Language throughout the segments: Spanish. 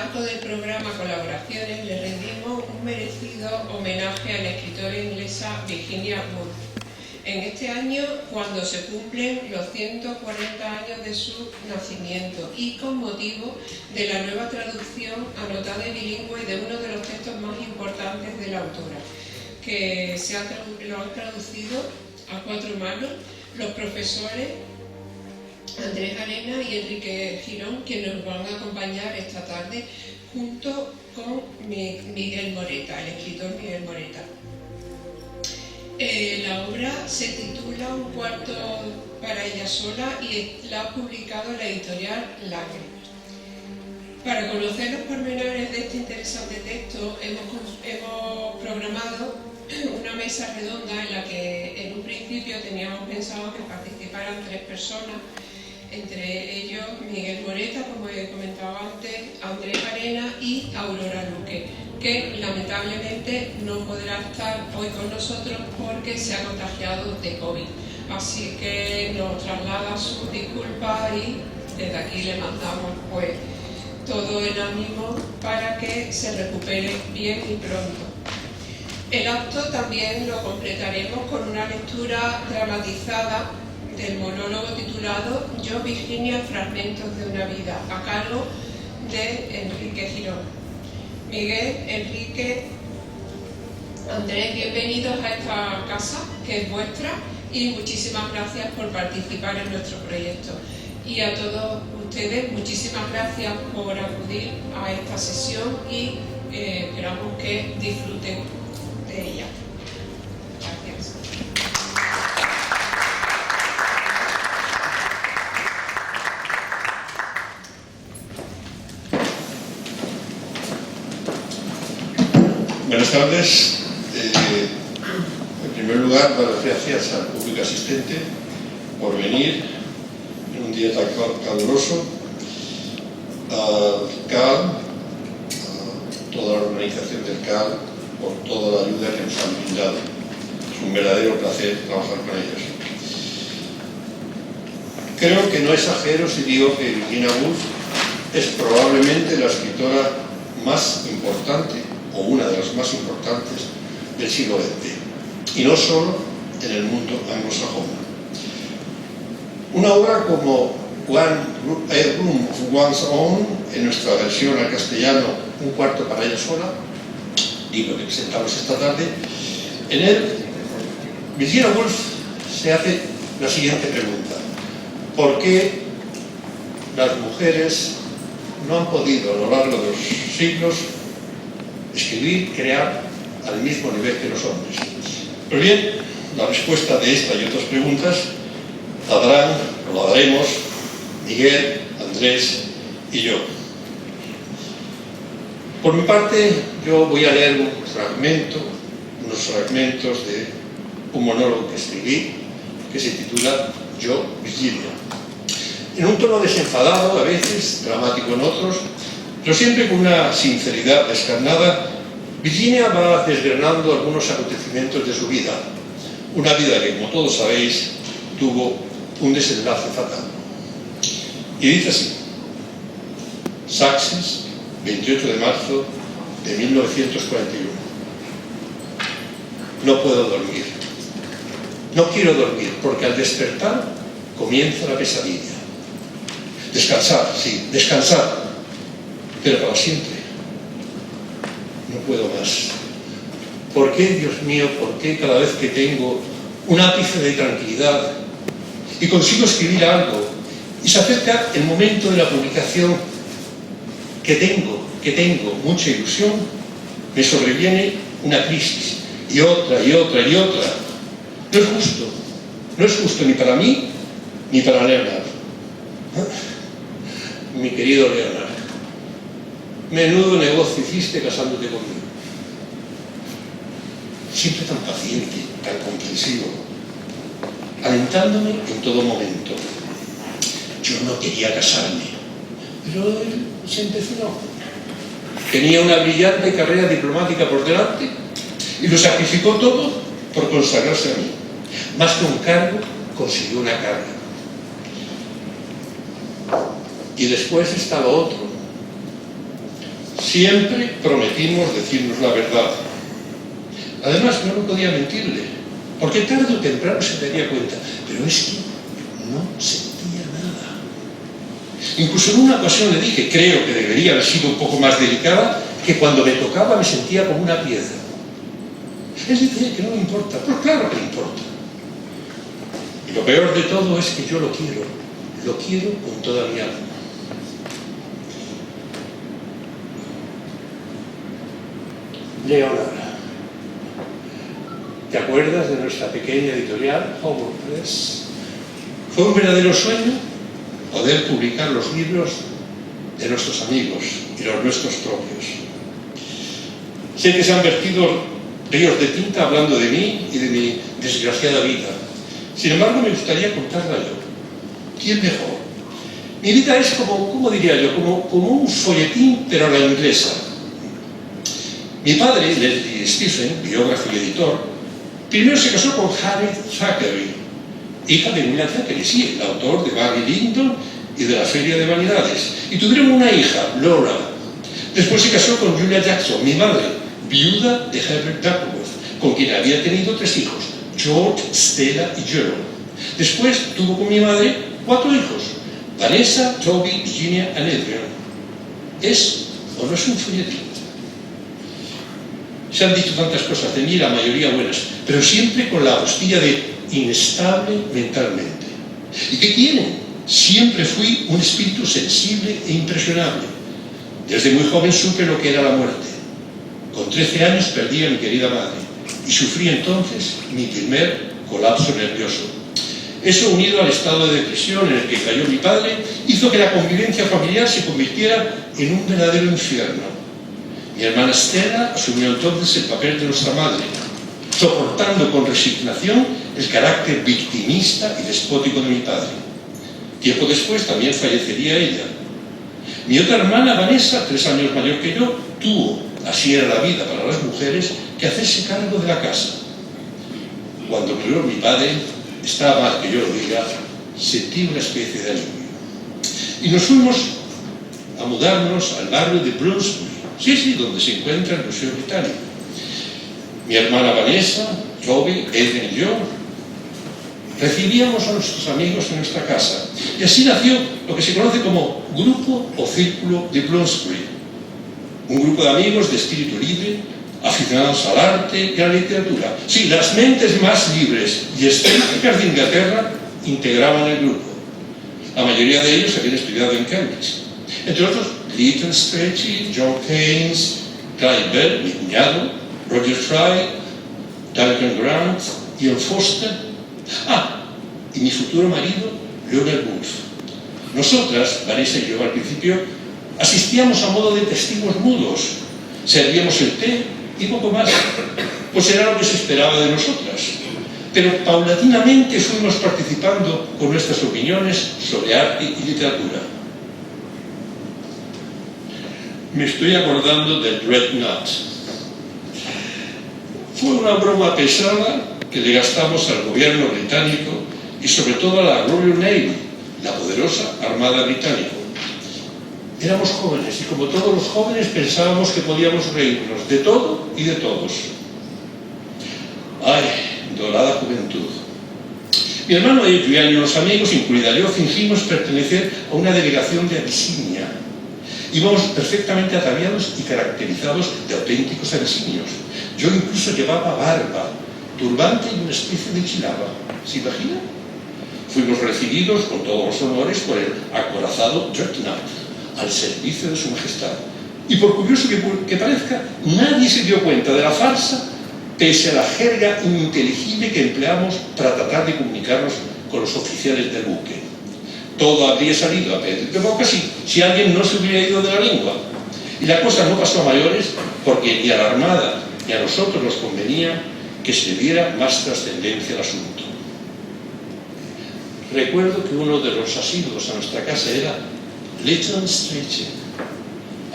marco del programa Colaboraciones le rendimos un merecido homenaje a la escritora inglesa Virginia Woolf en este año, cuando se cumplen los 140 años de su nacimiento y con motivo de la nueva traducción anotada y bilingüe de uno de los textos más importantes de la autora, que lo han traducido a 4 manos los profesores Andrés Arena y Enrique Girón, que nos van a acompañar esta tarde junto con Miguel Moreta, el escritor Miguel Moreta. La obra se titula Un cuarto para ella sola y la ha publicado la editorial Lagre. Para conocer los pormenores de este interesante texto hemos programado una mesa redonda en la que en un principio teníamos pensado que participaran 3 personas, entre ellos Miguel Moreta, como he comentado antes, Andrés Arena y Aurora Luque, que lamentablemente no podrá estar hoy con nosotros porque se ha contagiado de COVID. Así que nos traslada sus disculpas y desde aquí le mandamos pues todo el ánimo para que se recupere bien y pronto. El acto también lo completaremos con una lectura dramatizada del monólogo titulado Yo, Virginia, fragmentos de una vida, a cargo de Enrique Girón. Miguel, Enrique, Andrés, bienvenidos a esta casa que es vuestra y muchísimas gracias por participar en nuestro proyecto. Y a todos ustedes, muchísimas gracias por acudir a esta sesión y esperamos que disfruten de ella. Gracias. Buenas tardes. En primer lugar, dar las gracias al público asistente por venir en un día tan caluroso, al CAL, a toda la organización del CAL, por toda la ayuda que nos han brindado. Es un verdadero placer trabajar con ellos. Creo que no exagero si digo que Virginia Woolf es probablemente la escritora más importante o una de las más importantes del siglo XX, y no solo en el mundo anglosajón. Una obra como A Room of One's Own, en nuestra versión al castellano Un cuarto para ella sola, libro que presentamos esta tarde, en él Virginia Woolf se hace la siguiente pregunta: ¿por qué las mujeres no han podido a lo largo de los siglos escribir, crear al mismo nivel que los hombres? Pues bien, la respuesta de esta y otras preguntas la daremos Miguel, Andrés y yo. Por mi parte, yo voy a leer unos fragmentos de un monólogo que escribí, que se titula Yo, Virginia. En un tono desenfadado, a veces, dramático en otros, pero siempre con una sinceridad descarnada, Virginia va desgranando algunos acontecimientos de su vida. Una vida que, como todos sabéis, tuvo un desenlace fatal. Y dice así: Sussex, 28 de marzo de 1941. No puedo dormir. No quiero dormir, porque al despertar comienza la pesadilla. Descansar, sí, descansar, pero para siempre. No puedo más. ¿Por qué, Dios mío, por qué cada vez que tengo un ápice de tranquilidad y consigo escribir algo y se acerca el momento de la publicación que tengo mucha ilusión, me sobreviene una crisis y otra y otra y otra? No es justo ni para mí ni para Leonard. Mi querido Leonard, menudo negocio hiciste casándote conmigo. Siempre tan paciente, tan comprensivo, alentándome en todo momento. Yo no quería casarme, pero él se empecinó. Tenía una brillante carrera diplomática por delante y lo sacrificó todo por consagrarse a mí. Más que un cargo, consiguió una carga. Y después estaba otro, Siempre prometimos decirnos la verdad. Además, no podía mentirle, porque tarde o temprano se daría cuenta, pero es que no sentía nada. Incluso en una ocasión le dije, creo que debería haber sido un poco más delicada, que cuando me tocaba me sentía como una piedra. Él decía que no me importa, pero claro que me importa. Y lo peor de todo es que yo lo quiero con toda mi alma. Leonard, ¿te acuerdas de nuestra pequeña editorial, Howard Press? Fue un verdadero sueño poder publicar los libros de nuestros amigos y los nuestros propios. Sé que se han vertido ríos de tinta hablando de mí y de mi desgraciada vida. Sin embargo, me gustaría contarla yo. ¿Quién mejor? Mi vida es como, ¿cómo diría yo? Como un folletín, pero a la inglesa. Mi padre, Leslie Stephen, biógrafo y editor, primero se casó con Harriet Thackeray, hija de William Thackeray, sí, el autor de Barry Lyndon y de la Feria de Vanidades. Y tuvieron una hija, Laura. Después se casó con Julia Jackson, mi madre, viuda de Herbert Duckworth, con quien había tenido 3 hijos, George, Stella y Gerald. Después tuvo con mi madre 4 hijos, Vanessa, Toby, Virginia y Adrian. ¿Es o no es un folletín? Se han dicho tantas cosas de mí, la mayoría buenas, pero siempre con la hostia de inestable mentalmente. ¿Y qué tienen? Siempre fui un espíritu sensible e impresionable. Desde muy joven supe lo que era la muerte. Con 13 años perdí a mi querida madre y sufrí entonces mi primer colapso nervioso. Eso, unido al estado de depresión en el que cayó mi padre, hizo que la convivencia familiar se convirtiera en un verdadero infierno. Mi hermana Stella asumió entonces el papel de nuestra madre, soportando con resignación el carácter victimista y despótico de mi padre. Tiempo después también fallecería ella. Mi otra hermana, Vanessa, 3 años mayor que yo, tuvo, así era la vida para las mujeres, que hacerse cargo de la casa. Cuando murió mi padre, estaba mal que yo lo diga, sentí una especie de alivio. Y nos fuimos a mudarnos al barrio de Bloomsbury, sí, donde se encuentra el Museo Británico. Mi hermana Vanessa, Toby, Edwin y yo recibíamos a nuestros amigos en nuestra casa. Y así nació lo que se conoce como Grupo o Círculo de Bloomsbury. Un grupo de amigos de espíritu libre, aficionados al arte y a la literatura. Sí, las mentes más libres y excéntricas de Inglaterra integraban el grupo. La mayoría de ellos habían estudiado en Cambridge. Entre otros, Lytton Strachey, John Keynes, Clive Bell, mi cuñado, Roger Fry, Duncan Grant, Ian Foster. Y mi futuro marido, Leonard Woolf. Nosotras, Vanessa y yo al principio, asistíamos a modo de testigos mudos. Servíamos el té y poco más, pues era lo que se esperaba de nosotras. Pero paulatinamente fuimos participando con nuestras opiniones sobre arte y literatura. Me estoy acordando del Dreadnought. Fue una broma pesada que le gastamos al gobierno británico y sobre todo a la Royal Navy, la poderosa Armada Británica. Éramos jóvenes y como todos los jóvenes pensábamos que podíamos reírnos de todo y de todos. ¡Ay, dorada juventud! Mi hermano y yo y unos amigos, incluida yo, fingimos pertenecer a una delegación de Abisinia. Íbamos perfectamente ataviados y caracterizados de auténticos abisinios. Yo incluso llevaba barba, turbante y una especie de chilaba. ¿Se imagina? Fuimos recibidos con todos los honores por el acorazado Dreadnought, al servicio de su majestad. Y por curioso que parezca, nadie se dio cuenta de la farsa, pese a la jerga ininteligible que empleamos para tratar de comunicarnos con los oficiales del buque. Todo habría salido a pedir de boca si alguien no se hubiera ido de la lengua. Y la cosa no pasó a mayores porque ni a la Armada ni a nosotros nos convenía que se diera más trascendencia al asunto. Recuerdo que uno de los asiduos a nuestra casa era Lytton Strachey,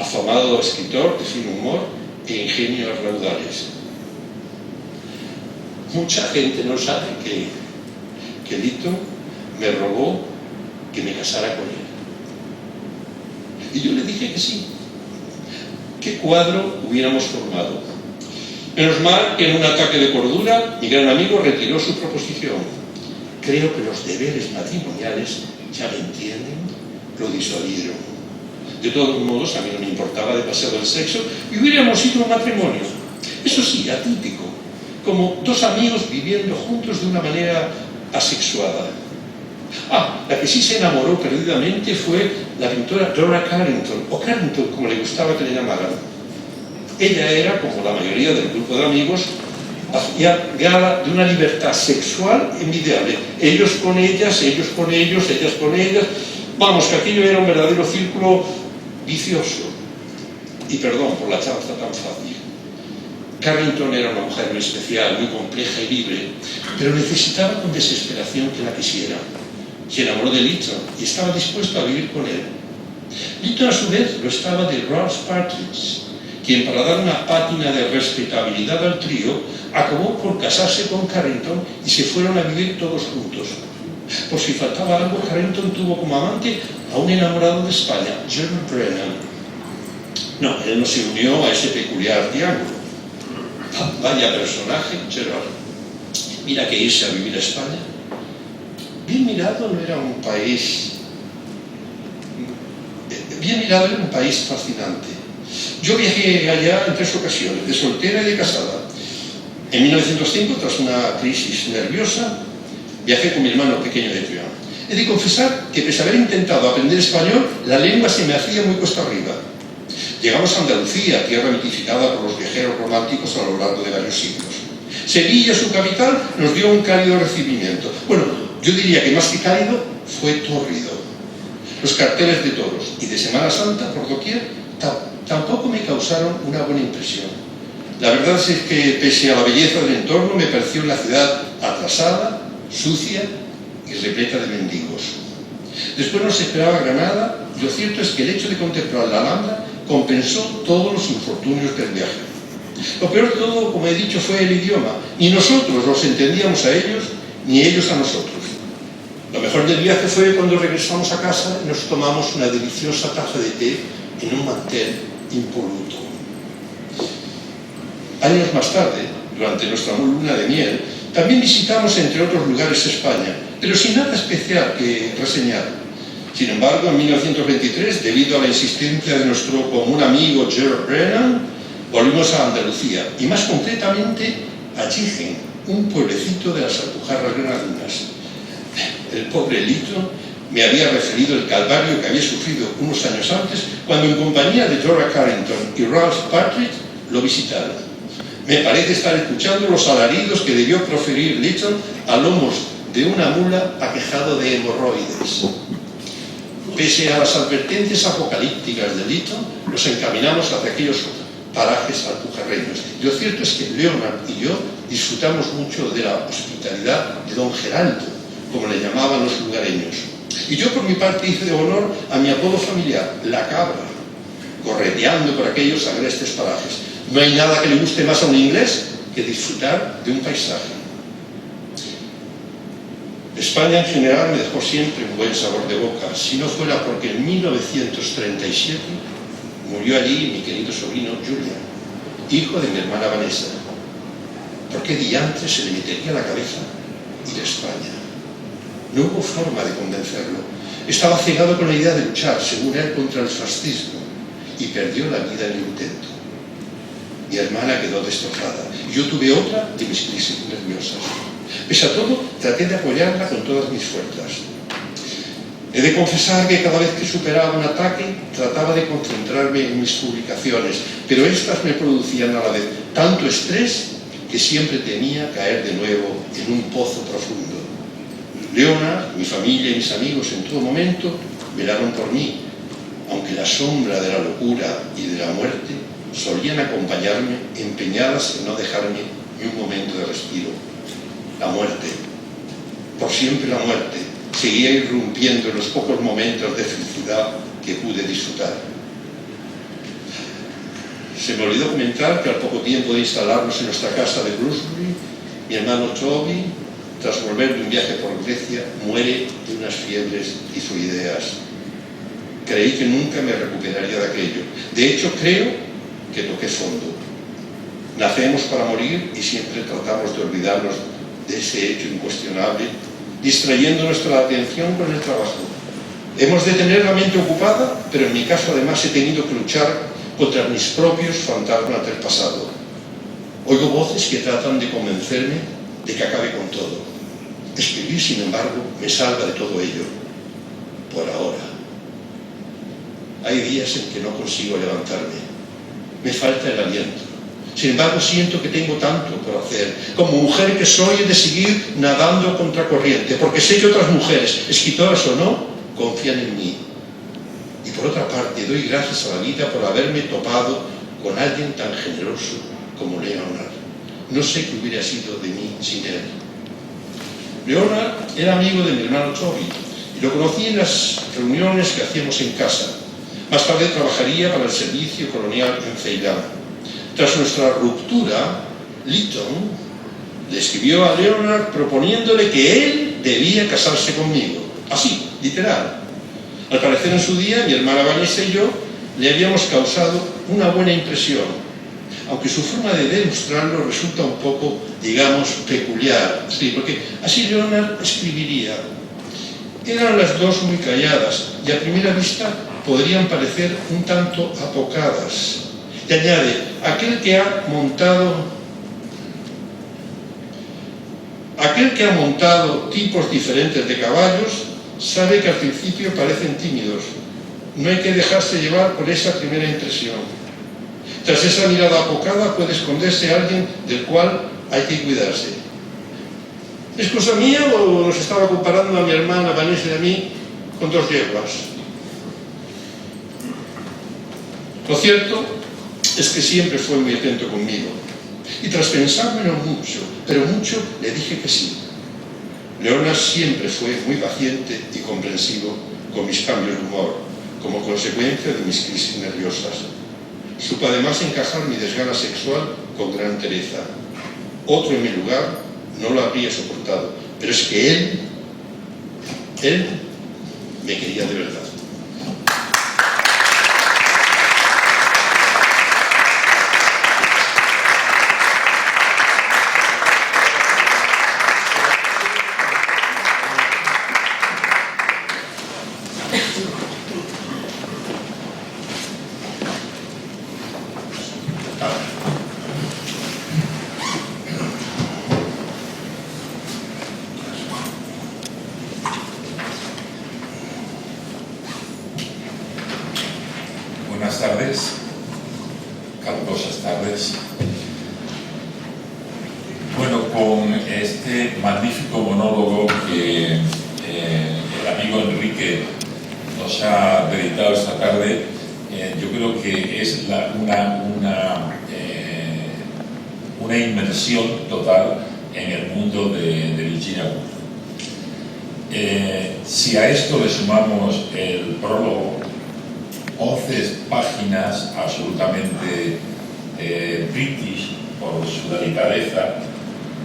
afamado escritor de fino humor e ingenio a raudales. Mucha gente no sabe que Lytton me rogó que me casara con él. Y yo le dije que sí, ¿Qué cuadro hubiéramos formado? Menos mal que en un ataque de cordura mi gran amigo retiró su proposición. Creo que los deberes matrimoniales, ya me entienden, lo disuadieron. De todos modos, a mí no me importaba demasiado el sexo y hubiéramos ido a un matrimonio. Eso sí, atípico, como dos amigos viviendo juntos de una manera asexuada. La que sí se enamoró perdidamente fue la pintora Dora Carrington, o Carrington, como le gustaba que le llamaran. Ella era, como la mayoría del grupo de amigos, hacía gala de una libertad sexual envidiable. Ellos con ellas, ellos con ellos, ellas con ellas. Vamos, que aquello era un verdadero círculo vicioso. Y perdón por la chanza tan fácil. Carrington era una mujer muy especial, muy compleja y libre, pero necesitaba con desesperación que la quisiera. Se enamoró de Lytton y estaba dispuesto a vivir con él. Lytton, a su vez, lo estaba de Ralph Partridge, quien, para dar una pátina de respetabilidad al trío, acabó por casarse con Carrington y se fueron a vivir todos juntos. Por si faltaba algo, Carrington tuvo como amante a un enamorado de España, Gerard Brennan. No, él no se unió a ese peculiar triángulo. Vaya personaje, Gerard. Mira que irse a vivir a España. Bien mirado no era un país... Bien mirado era un país fascinante. Yo viajé allá en 3 ocasiones, de soltera y de casada. En 1905, tras una crisis nerviosa, viajé con mi hermano pequeño de Triana. He de confesar que, pese a haber intentado aprender español, la lengua se me hacía muy cuesta arriba. Llegamos a Andalucía, tierra mitificada por los viajeros románticos a lo largo de varios siglos. Sevilla, su capital, nos dio un cálido recibimiento. Bueno, yo diría que más que cálido, fue tórrido. Los carteles de toros y de Semana Santa por doquier tampoco me causaron una buena impresión. La verdad es que, pese a la belleza del entorno, me pareció una ciudad atrasada, sucia y repleta de mendigos. Después nos esperaba Granada, y lo cierto es que el hecho de contemplar la Alhambra compensó todos los infortunios del viaje. Lo peor de todo, como he dicho, fue el idioma. Ni nosotros los entendíamos a ellos, ni ellos a nosotros. Lo mejor del viaje fue cuando regresamos a casa y nos tomamos una deliciosa taza de té en un mantel impoluto. Años más tarde, durante nuestra luna de miel, también visitamos, entre otros lugares, España, pero sin nada especial que reseñar. Sin embargo, en 1923, debido a la insistencia de nuestro común amigo Gerard Brennan, volvimos a Andalucía, y más concretamente a Jaén, un pueblecito de las Alpujarras granadinas. El pobre Lytton me había referido el calvario que había sufrido unos años antes, cuando en compañía de Dora Carrington y Ralph Partridge lo visitaron. Me parece estar escuchando los alaridos que debió proferir Lytton a lomos de una mula aquejado de hemorroides. Pese a las advertencias apocalípticas de Lytton, nos encaminamos hacia aquellos parajes alpujarreños. Y lo cierto es que Leonard y yo disfrutamos mucho de la hospitalidad de don Geraldo, como le llamaban los lugareños. Y yo, por mi parte, hice de honor a mi apodo familiar, la cabra, correteando por aquellos agrestes parajes. No hay nada que le guste más a un inglés que disfrutar de un paisaje. España en general me dejó siempre un buen sabor de boca, si no fuera porque en 1937 murió allí mi querido sobrino Julian, hijo de mi hermana Vanessa. ¿Por qué diantres se le metería a la cabeza ir a España? No hubo forma de convencerlo. Estaba cegado con la idea de luchar, según él, contra el fascismo, y perdió la vida en el intento. Mi hermana quedó destrozada, y yo tuve otra de mis crisis nerviosas. Pese a todo, traté de apoyarla con todas mis fuerzas. He de confesar que cada vez que superaba un ataque, trataba de concentrarme en mis publicaciones, pero estas me producían a la vez tanto estrés que siempre temía caer de nuevo en un pozo profundo. Leonard, mi familia y mis amigos en todo momento velaron por mí, aunque la sombra de la locura y de la muerte solían acompañarme, empeñadas en no dejarme ni un momento de respiro. La muerte, por siempre la muerte, seguía irrumpiendo en los pocos momentos de felicidad que pude disfrutar. Se me olvidó comentar que al poco tiempo de instalarnos en nuestra casa de Bloomsbury, mi hermano Toby, tras volver de un viaje por Grecia, muere de unas fiebres tifoideas. Creí que nunca me recuperaría de aquello. De hecho, creo que toqué fondo. Nacemos para morir y siempre tratamos de olvidarnos de ese hecho incuestionable, distrayendo nuestra atención con el trabajo. Hemos de tener la mente ocupada, pero en mi caso además he tenido que luchar contra mis propios fantasmas del pasado. Oigo voces que tratan de convencerme de que acabe con todo. Escribir, sin embargo, me salva de todo ello. Por ahora. Hay días en que no consigo levantarme. Me falta el aliento. Sin embargo, siento que tengo tanto por hacer. Como mujer que soy, he de seguir nadando contracorriente, porque sé que otras mujeres, escritoras o no, confían en mí. Y por otra parte, doy gracias a la vida por haberme topado con alguien tan generoso como Leonard. No sé qué hubiera sido de mí sin él. Leonard era amigo de mi hermano Toby y lo conocí en las reuniones que hacíamos en casa. Más tarde trabajaría para el servicio colonial en Ceilán. Tras nuestra ruptura, Lytton le escribió a Leonard proponiéndole que él debía casarse conmigo. Así, literal. Al parecer en su día, mi hermana Vanessa y yo le habíamos causado una buena impresión, aunque su forma de demostrarlo resulta un poco, digamos, peculiar. Sí, porque así Leonard escribiría. Eran las dos muy calladas y a primera vista podrían parecer un tanto apocadas. Y añade, aquel que ha montado tipos diferentes de caballos sabe que al principio parecen tímidos. No hay que dejarse llevar por esa primera impresión. Tras esa mirada apocada puede esconderse alguien del cual hay que cuidarse. ¿Es cosa mía o nos estaba comparando a mi hermana Vanessa y a mí con dos yeguas? Lo cierto es que siempre fue muy atento conmigo. Y tras pensármelo mucho, pero mucho, le dije que sí. Leonard siempre fue muy paciente y comprensivo con mis cambios de humor, como consecuencia de mis crisis nerviosas. Supo además encajar mi desgana sexual con gran entereza. Otro en mi lugar no lo habría soportado, pero es que él me quería de verdad. Buenas tardes, calurosas tardes. Bueno, con este magnífico monólogo que el amigo Enrique nos ha dedicado esta tarde, yo creo que es una inmersión total en el mundo de Virginia Woolf. Si a esto le sumamos el prólogo, 11 páginas absolutamente british por su delicadeza,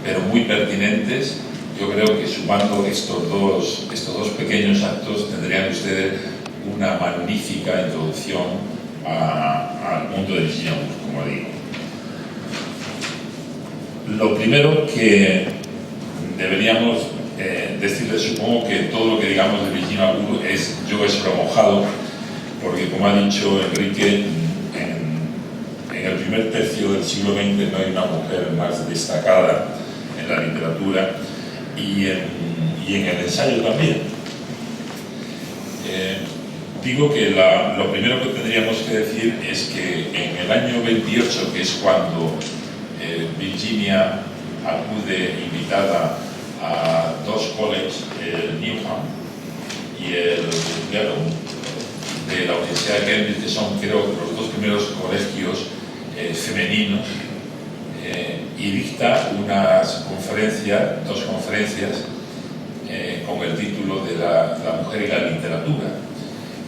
pero muy pertinentes, yo creo que sumando estos dos pequeños actos tendrían ustedes una magnífica introducción al mundo de Virginia Woolf, como digo. Lo primero que deberíamos decirles, supongo que todo lo que digamos de Virginia Woolf es yo sobre mojado, porque como ha dicho Enrique, en el primer tercio del siglo XX no hay una mujer más destacada en la literatura y en el ensayo también. Digo que lo primero que tendríamos que decir es que en el año 28, que es cuando Virginia acude invitada a dos colleges, el Newham y el Gallup, de la Universidad de Cambridge, que son, creo, los dos primeros colegios femeninos, y dicta dos conferencias con el título de la mujer y la literatura.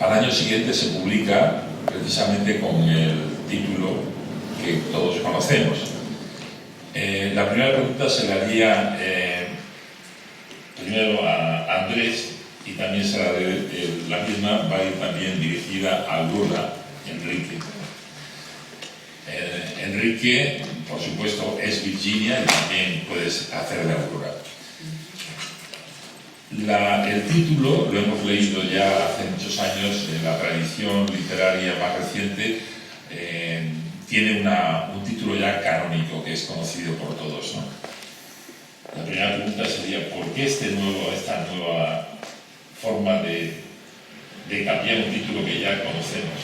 Al año siguiente se publica precisamente con el título que todos conocemos. La primera pregunta se la haría primero a Andrés, y también será la misma, va a ir también dirigida a Lola, Enrique. Enrique, por supuesto, es Virginia y también puedes hacer de Aurora. El título lo hemos leído ya hace muchos años en la tradición literaria más reciente. Tiene un título ya canónico que es conocido por todos, ¿no? La primera pregunta sería: ¿por qué esta nueva forma de cambiar un título que ya conocemos?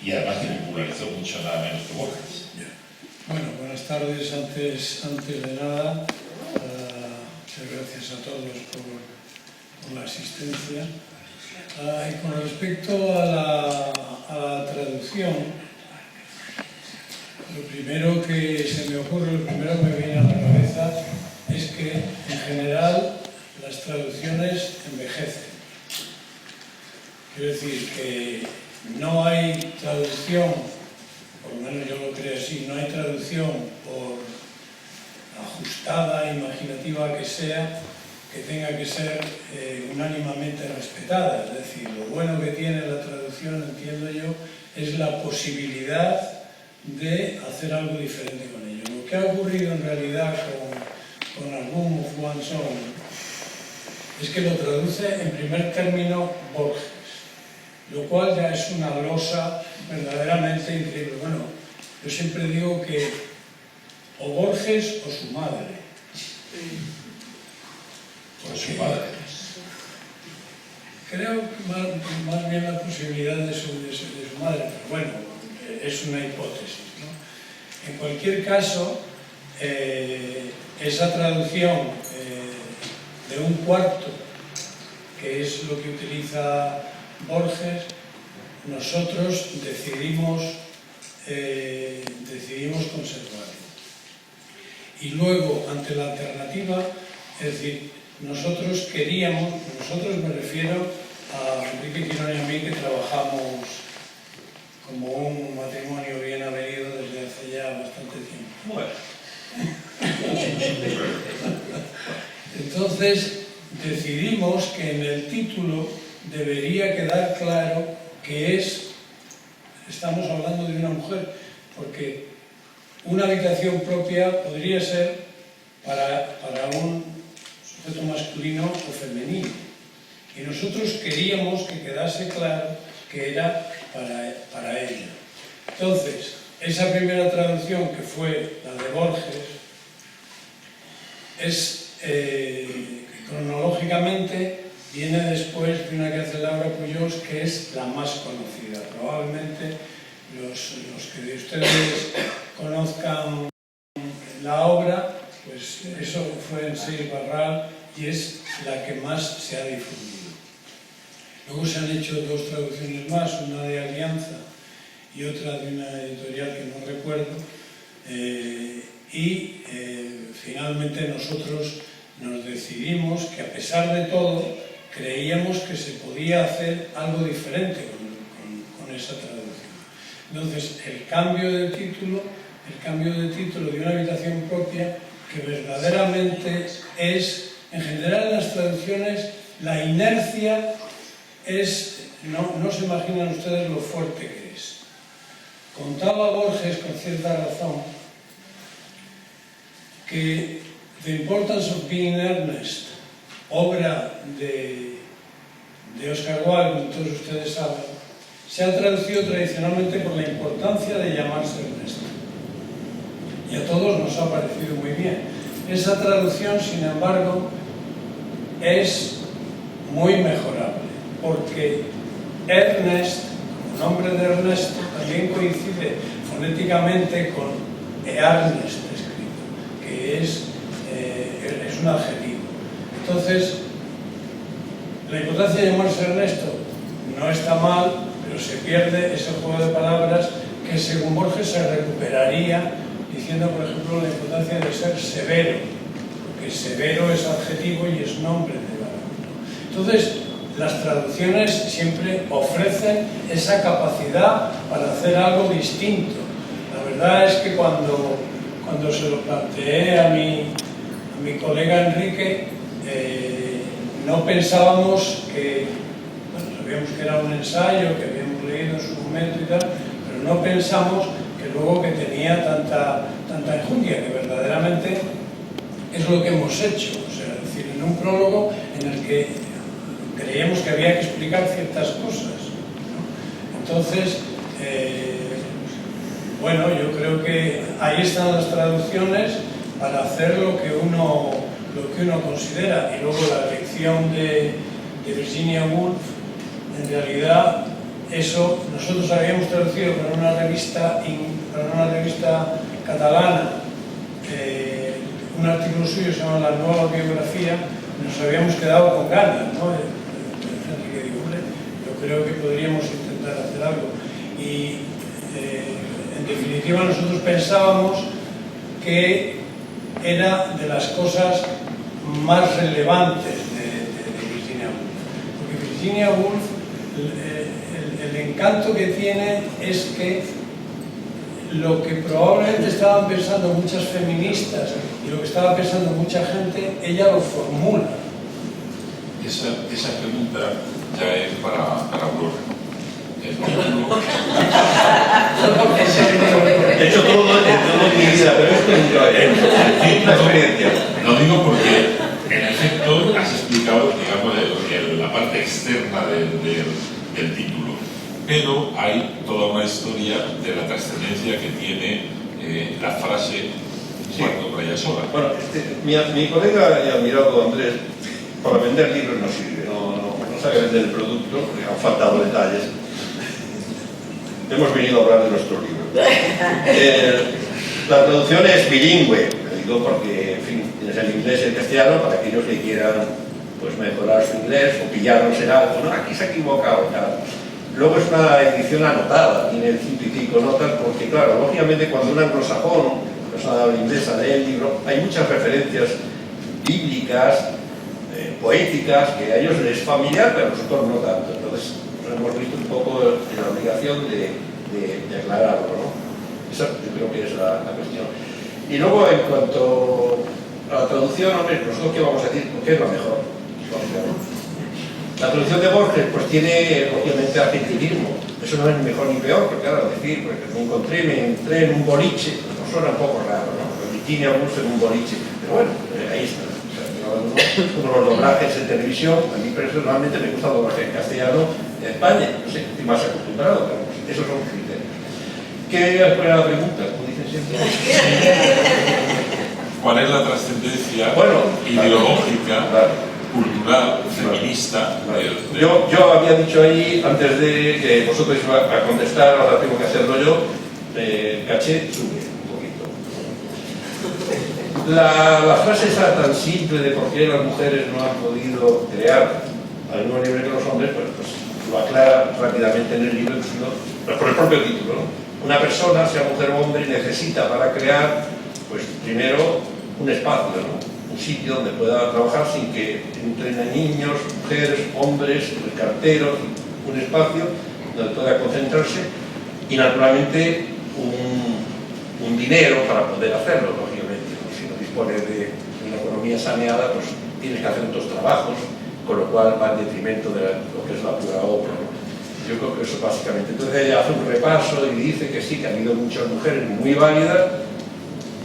Y además que popularizó mucho nada menos que Borges. Bueno, buenas tardes. Antes de nada, muchas gracias a todos por la asistencia. Y con respecto a la traducción, lo primero que se me ocurre, lo primero que me viene a la cabeza es que en general las traducciones envejecen. Quiero decir que no hay traducción, por lo menos yo lo creo así, no hay traducción por ajustada, imaginativa que sea, que tenga que ser unánimemente respetada. Es decir, lo bueno que tiene la traducción, entiendo yo, es la posibilidad de hacer algo diferente con ello. Lo que ha ocurrido en realidad con Album of One's Own es que lo traduce en primer término Borges, lo cual ya es una losa verdaderamente increíble. Bueno, yo siempre digo que o Borges o su madre. Por su madre. Creo que más bien la posibilidad de su madre, pero bueno, es una hipótesis, ¿no? En cualquier caso, esa traducción de un cuarto, que es lo que utiliza Borges, nosotros decidimos conservarlo. Y luego, ante la alternativa, es decir, nosotros me refiero a Enrique Quirón y a mí, que trabajamos como un matrimonio bien avenido desde hace ya bastante tiempo. Bueno. Entonces, decidimos que en el título debería quedar claro que estamos hablando de una mujer, porque una habitación propia podría ser para un sujeto masculino o femenino. Y nosotros queríamos que quedase claro que era para ella. Entonces, esa primera traducción, que fue la de Borges, cronológicamente viene después de una que hace Laura Puyós, que es la más conocida. Probablemente los que de ustedes conozcan la obra, pues eso fue en Seix Barral y es la que más se ha difundido. Luego se han hecho dos traducciones más, una de Alianza y otra de una editorial que no recuerdo, finalmente nosotros nos decidimos que, a pesar de todo, creíamos que se podía hacer algo diferente con esa traducción. Entonces, el cambio de título de una habitación propia, que verdaderamente es, en general en las traducciones, la inercia es, no se imaginan ustedes lo fuerte que es. Contaba Borges, con cierta razón, que The Importance of Being Earnest, obra de Oscar Wilde, como todos ustedes saben, se ha traducido tradicionalmente por la importancia de llamarse Ernesto. Y a todos nos ha parecido muy bien. Esa traducción, sin embargo, es muy mejorable, porque Ernest, como nombre de Ernesto, también coincide fonéticamente con Ernest escrito, que es un adjetivo. Entonces, la importancia de llamarse Ernesto no está mal, pero se pierde ese juego de palabras que, según Borges, se recuperaría diciendo, por ejemplo, la importancia de ser severo, porque severo es adjetivo y es nombre de varón. Entonces, las traducciones siempre ofrecen esa capacidad para hacer algo distinto. La verdad es que cuando se lo planteé a mi colega Enrique, no pensábamos que, bueno, sabíamos que era un ensayo, que habíamos leído en su momento y tal, pero no pensamos que luego que tenía tanta enjundia, que verdaderamente es lo que hemos hecho. O sea, es decir, en un prólogo en el que creíamos que había que explicar ciertas cosas, ¿no? Entonces, bueno, yo creo que ahí están las traducciones para hacer lo que uno considera. Y luego la lección de Virginia Woolf, en realidad, eso nosotros habíamos traducido para una revista catalana, un artículo suyo se llama La nueva biografía, nos habíamos quedado con ganas, ¿no? Enrique dijo, hombre, yo creo que podríamos intentar hacer algo. Y en definitiva nosotros pensábamos que era de las cosas más relevantes de Virginia Woolf. Porque Virginia Woolf, el encanto que tiene es que lo que probablemente estaban pensando muchas feministas y lo que estaba pensando mucha gente, ella lo formula. Esa pregunta ya es para Aurora. He hecho todo en mi vida, pero esto nunca es una experiencia. Lo digo porque, en efecto, has explicado, digamos, la parte externa del título, pero hay toda una historia de la trascendencia que tiene la frase "cuarto para ella sola". Bueno, mi colega y admirado Andrés, para vender libros no sirve, no sabe vender el producto, le han faltado detalles. Hemos venido a hablar de nuestro libro. La traducción es bilingüe, lo digo porque, en fin, tienes el inglés y el castellano para aquellos que quieran pues, mejorar su inglés o pillarnos en algo, ¿no? Aquí se ha equivocado, tal. Luego es una edición anotada, tiene 100 y pico notas, porque claro, lógicamente cuando un anglosajón, una persona de habla inglesa, lee el libro, hay muchas referencias bíblicas, poéticas, que a ellos les es familiar, pero a nosotros no tanto. Entonces, hemos visto un poco en la obligación de aclararlo, ¿no? Esa yo creo que es la cuestión. Y luego, en cuanto a la traducción, hombre, nosotros qué vamos a decir, ¿qué es lo mejor? La traducción de Borges, pues tiene, obviamente, argentinismo. Eso no es ni mejor ni peor, porque claro, decir, pues, me entré en un boliche, pues nos suena un poco raro, ¿no? Virginia Woolf en un boliche, pero bueno, ahí está. Uno de los doblajes en televisión, a mí personalmente me gusta el doblaje en castellano en España, no sé, estoy más acostumbrado, pero esos son los criterios. ¿Qué era la pregunta? Como dicen siempre. ¿Cuál es la trascendencia ideológica, cultural, feminista? Yo había dicho ahí, antes de que vosotros ibais a contestar, ahora tengo que hacerlo yo, caché, sube un poquito. La frase esa tan simple de por qué las mujeres no han podido crear al mismo nivel que los hombres, pues lo aclara rápidamente en el libro, por el propio título, ¿no? Una persona, sea mujer o hombre, necesita para crear, pues primero un espacio, ¿no? Un sitio donde pueda trabajar sin que entren niños, mujeres, hombres, carteros, un espacio donde pueda concentrarse y naturalmente un dinero para poder hacerlo, lógicamente, ¿no? Si no dispones de una economía saneada, pues tienes que hacer otros trabajos, con lo cual va en detrimento de lo que es la pura obra, ¿no? Yo creo que eso básicamente. Entonces ella hace un repaso y dice que sí, que ha habido muchas mujeres muy válidas,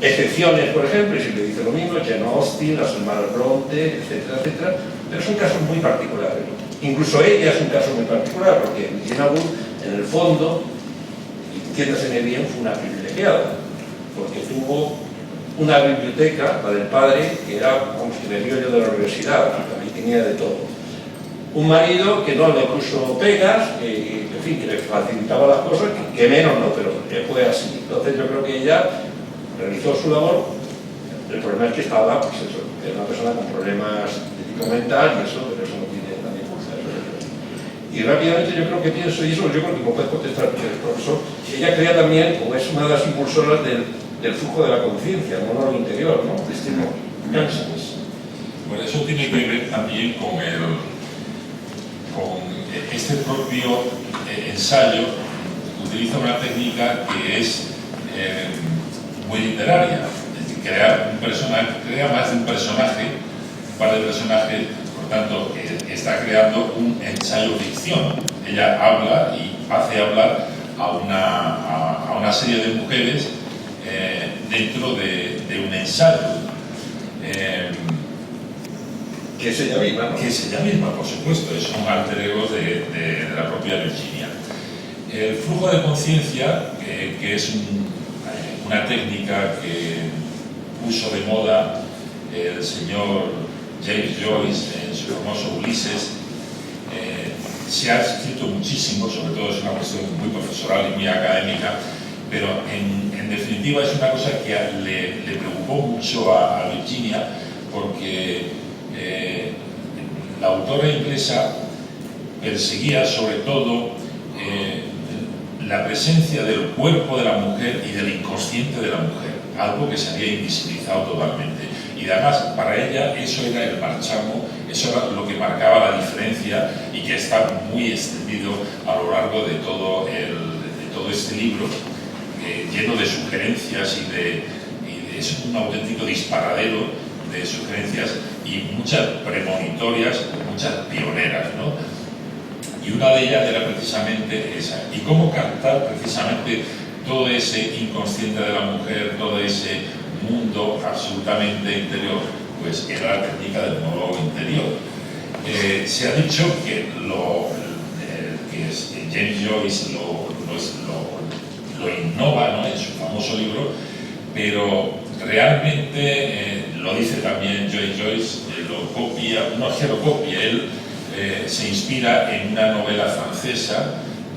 excepciones, por ejemplo, y siempre dice lo mismo, Jane Austen, las hermanas Bronte, etcétera, etcétera, pero son casos muy particulares, ¿no? Incluso ella es un caso muy particular, porque Virginia Woolf, en el fondo, entiéndaseme bien, fue una privilegiada, porque tuvo una biblioteca, la del padre, que era, vamos, que me dio yo de la universidad, ahí tenía de todo. Un marido que no le puso pegas, que, en fin, que le facilitaba las cosas, que menos no, pero que fue así. Entonces yo creo que ella realizó su labor. El problema es que estaba, pues eso, que era una persona con problemas de tipo mental y eso, pero eso no tiene nadie fuerza. Y rápidamente yo creo que pienso, y eso yo creo que me puede contestar el profesor, que ella crea también, como es una de las impulsoras del flujo de la conciencia, el monólogo interior, ¿no? De estilo Jansens. Bueno, eso tiene que ver también con este propio ensayo. Utiliza una técnica que es muy literaria, es decir, crea un personaje, crea más de un personaje, un par de personajes, por tanto, está creando un ensayo ficción. Ella habla y hace hablar a a una serie de mujeres dentro de un ensayo. Que es ella misma, ¿no? Que es ella misma, por supuesto, es un alter ego de la propia Virginia. El flujo de conciencia, que es una técnica que puso de moda el señor James Joyce en su famoso Ulises, se ha escrito muchísimo, sobre todo es una cuestión muy profesoral y muy académica, pero en definitiva es una cosa que le preocupó mucho a Virginia, porque la autora inglesa perseguía sobre todo la presencia del cuerpo de la mujer y del inconsciente de la mujer, algo que se había invisibilizado totalmente. Y además, para ella, eso era el marchamo, eso era lo que marcaba la diferencia y que está muy extendido a lo largo de todo este libro, lleno de sugerencias y es un auténtico disparadero de sugerencias y muchas premonitorias, muchas pioneras, ¿no? Y una de ellas era precisamente esa. Y cómo captar precisamente todo ese inconsciente de la mujer, todo ese mundo absolutamente interior, pues era la técnica del monólogo interior. Se ha dicho que James Joyce lo innova, ¿no?, en su famoso libro, pero realmente lo dice también Joyce, lo copia, no es que lo copie, él se inspira en una novela francesa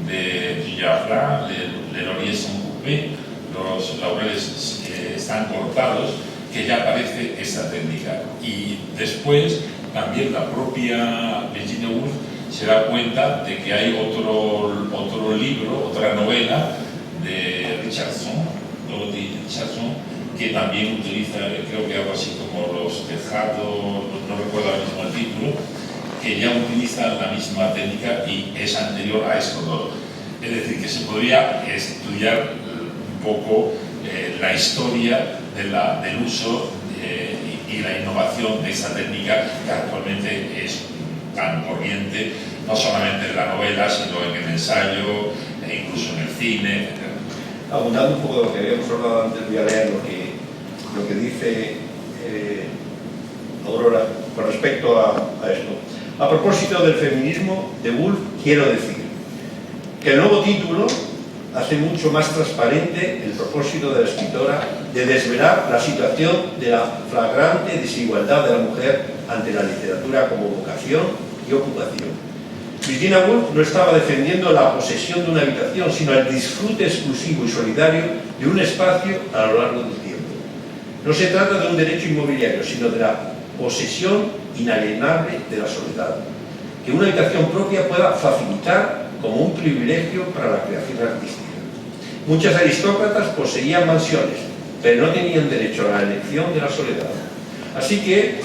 de Dujardin, Le Laurier sont coupés, los laureles están cortados, que ya aparece esta técnica. Y después también la propia Virginia Woolf se da cuenta de que hay otro libro, otra novela de Richardson, Dorothy Richardson, que también utiliza, creo que algo así como los tejados, no recuerdo ahora mismo el título, que ya utiliza la misma técnica y es anterior a esto todo. Es decir, que se podría estudiar un poco la historia del uso y la innovación de esta técnica, que actualmente es tan corriente, no solamente en la novela, sino en el ensayo, e incluso en el cine, etc. Abundando un poco de lo que habíamos hablado antes, voy a leer lo que dice Aurora con respecto a esto. A propósito del feminismo de Woolf, quiero decir que el nuevo título hace mucho más transparente el propósito de la escritora de desvelar la situación de la flagrante desigualdad de la mujer ante la literatura como vocación y ocupación. Virginia Woolf no estaba defendiendo la posesión de una habitación, sino el disfrute exclusivo y solidario de un espacio a lo largo del tiempo. No se trata de un derecho inmobiliario, sino de la posesión inalienable de la soledad, que una habitación propia pueda facilitar como un privilegio para la creación artística. Muchas aristócratas poseían mansiones, pero no tenían derecho a la elección de la soledad. Así que,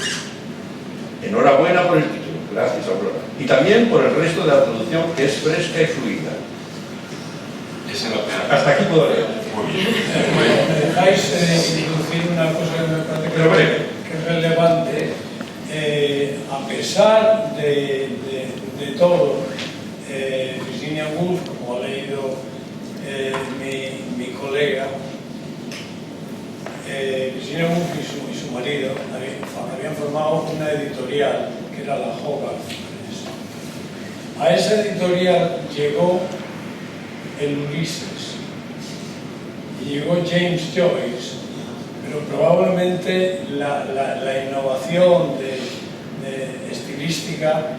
enhorabuena por el título, gracias Aurora, y también por el resto de la traducción, que es fresca y fluida. Hasta aquí puedo leer. Muy bien. ¿Me dejáis introducir una cosa que me parece que es relevante? A pesar de todo, Virginia Woolf, como ha leído mi colega, Virginia Woolf y su marido habían formado una editorial que era la Hogarth Press. A esa editorial llegó el Ulises y llegó James Joyce, pero probablemente la innovación de estilística